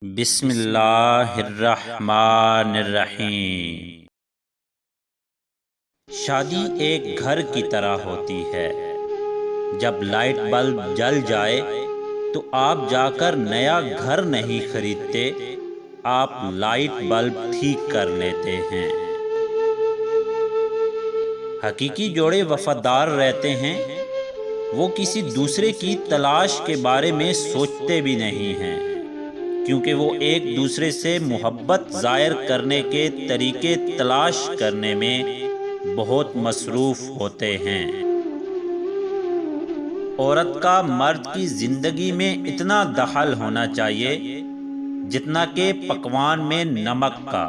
بسم اللہ الرحمن الرحیم۔ شادی ایک گھر کی طرح ہوتی ہے۔ جب لائٹ بلب جل جائے تو آپ جا کر نیا گھر نہیں خریدتے، آپ لائٹ بلب ٹھیک کر لیتے ہیں۔ حقیقی جوڑے وفادار رہتے ہیں، وہ کسی دوسرے کی تلاش کے بارے میں سوچتے بھی نہیں ہیں، کیونکہ وہ ایک دوسرے سے محبت ظاہر کرنے کے طریقے تلاش کرنے میں بہت مصروف ہوتے ہیں۔ عورت کا مرد کی زندگی میں اتنا دخل ہونا چاہیے جتنا کہ پکوان میں نمک کا۔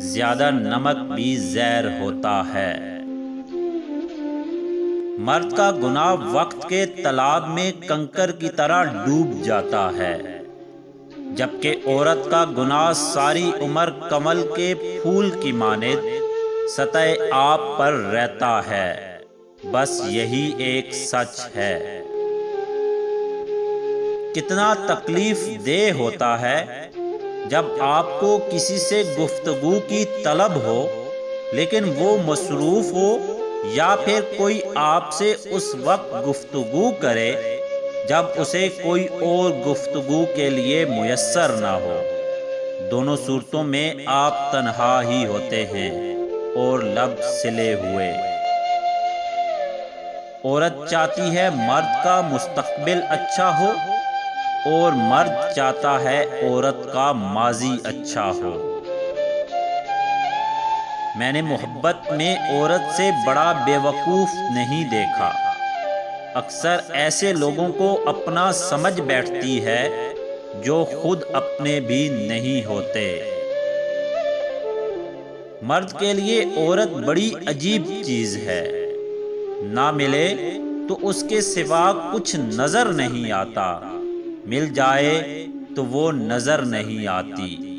زیادہ نمک بھی زہر ہوتا ہے۔ مرد کا گناہ وقت کے تالاب میں کنکر کی طرح ڈوب جاتا ہے، جبکہ عورت کا گناہ ساری عمر کمل کے پھول کی مانند سطح آب پر رہتا ہے۔ بس یہی ایک سچ ہے۔ کتنا تکلیف دہ ہوتا ہے جب آپ کو کسی سے گفتگو کی طلب ہو لیکن وہ مصروف ہو، یا پھر کوئی آپ سے اس وقت گفتگو کرے جب اسے کوئی اور گفتگو کے لیے میسر نہ ہو۔ دونوں صورتوں میں آپ تنہا ہی ہوتے ہیں اور لب سلے ہوئے۔ عورت چاہتی ہے مرد کا مستقبل اچھا ہو، اور مرد چاہتا ہے عورت کا ماضی اچھا ہو۔ میں نے محبت میں عورت سے بڑا بے وقوف نہیں دیکھا۔ اکثر ایسے لوگوں کو اپنا سمجھ بیٹھتی ہے جو خود اپنے بھی نہیں ہوتے۔ مرد کے لیے عورت بڑی عجیب چیز ہے۔ نہ ملے تو اس کے سوا کچھ نظر نہیں آتا، مل جائے تو وہ نظر نہیں آتی۔